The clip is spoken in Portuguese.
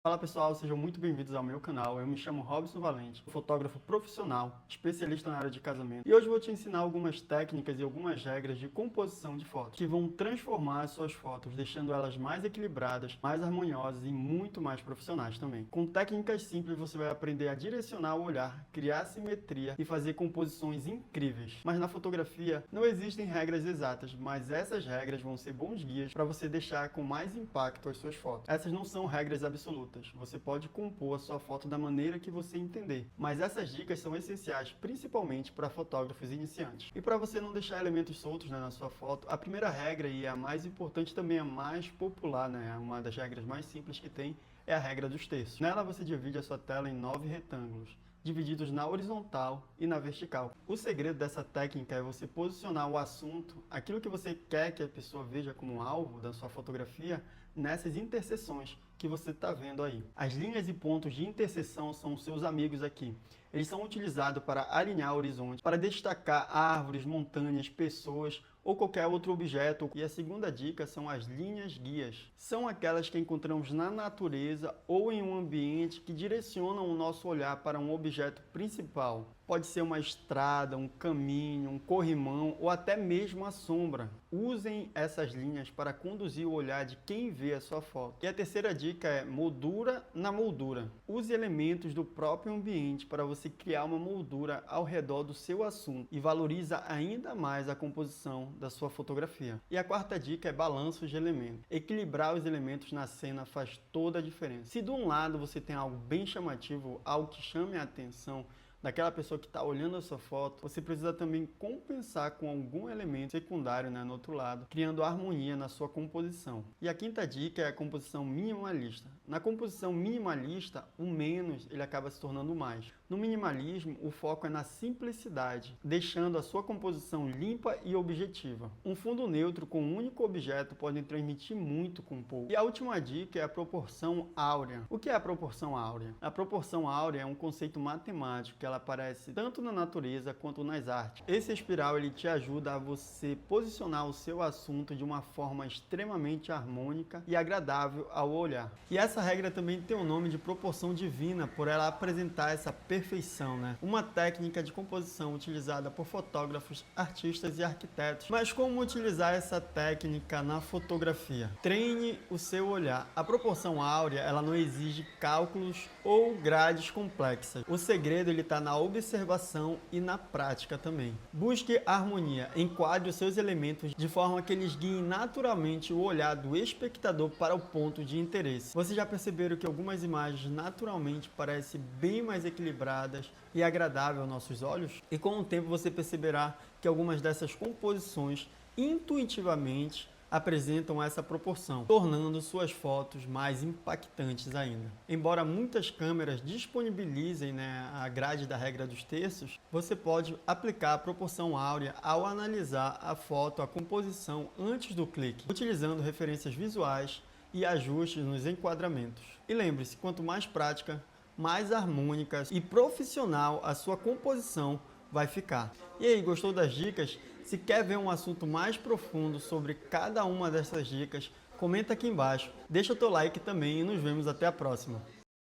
Fala pessoal, sejam muito bem-vindos ao meu canal. Eu me chamo Robson Valente, fotógrafo profissional, especialista na área de casamento. E hoje eu vou te ensinar algumas técnicas e algumas regras de composição de fotos que vão transformar as suas fotos, deixando elas mais equilibradas, mais harmoniosas e muito mais profissionais também. Com técnicas simples você vai aprender a direcionar o olhar, criar simetria e fazer composições incríveis. Mas na fotografia não existem regras exatas, mas essas regras vão ser bons guias para você deixar com mais impacto as suas fotos. Essas não são regras absolutas. Você pode compor a sua foto da maneira que você entender, mas essas dicas são essenciais principalmente para fotógrafos iniciantes. E para você não deixar elementos soltos, na sua foto, a primeira regra, e a mais importante também, a mais popular, uma das regras mais simples que tem, é a regra dos terços. Nela você divide a sua tela em 9 retângulos, divididos na horizontal e na vertical. O segredo dessa técnica é você posicionar o assunto, aquilo que você quer que a pessoa veja como alvo da sua fotografia, nessas interseções que você está vendo aí. As linhas e pontos de interseção são os seus amigos aqui. Eles são utilizados para alinhar o horizonte, para destacar árvores, montanhas, pessoas ou qualquer outro objeto. E a segunda dica são as linhas guias. São aquelas que encontramos na natureza ou em um ambiente que direcionam o nosso olhar para um objeto principal. Pode ser uma estrada, um caminho, um corrimão ou até mesmo a sombra. Usem essas linhas para conduzir o olhar de quem vê a sua foto. E a terceira dica é moldura na moldura. Use elementos do próprio ambiente para você criar uma moldura ao redor do seu assunto e valoriza ainda mais a composição da sua fotografia. E a quarta dica é balanço de elementos. Equilibrar os elementos na cena faz toda a diferença. Se de um lado você tem algo bem chamativo, algo que chame a atenção daquela pessoa que está olhando a sua foto, você precisa também compensar com algum elemento secundário, no outro lado, criando harmonia na sua composição. E a quinta dica é a composição minimalista. Na composição minimalista, o menos ele acaba se tornando o mais. No minimalismo, o foco é na simplicidade, deixando a sua composição limpa e objetiva. Um fundo neutro com um único objeto pode transmitir muito com pouco. E a última dica é a proporção áurea. O que é a proporção áurea? A proporção áurea é um conceito matemático que ela aparece tanto na natureza quanto nas artes. Esse espiral ele te ajuda a você posicionar o seu assunto de uma forma extremamente harmônica e agradável ao olhar. E essa regra também tem o nome de proporção divina, por ela apresentar essa perfeição, Uma técnica de composição utilizada por fotógrafos, artistas e arquitetos. Mas como utilizar essa técnica na fotografia? Treine o seu olhar. A proporção áurea, ela não exige cálculos ou grades complexas. O segredo ele está na observação e na prática também. Busque harmonia, enquadre os seus elementos de forma que eles guiem naturalmente o olhar do espectador para o ponto de interesse. Vocês já perceberam que algumas imagens naturalmente parecem bem mais equilibradas e agradáveis aos nossos olhos? E com o tempo você perceberá que algumas dessas composições intuitivamente apresentam essa proporção, tornando suas fotos mais impactantes ainda. Embora muitas câmeras disponibilizem a grade da regra dos terços, você pode aplicar a proporção áurea ao analisar a foto, a composição antes do clique, utilizando referências visuais e ajustes nos enquadramentos. E lembre-se, quanto mais prática, mais harmônica e profissional a sua composição vai ficar. E aí, gostou das dicas? Se quer ver um assunto mais profundo sobre cada uma dessas dicas, comenta aqui embaixo, deixa o teu like também e nos vemos até a próxima.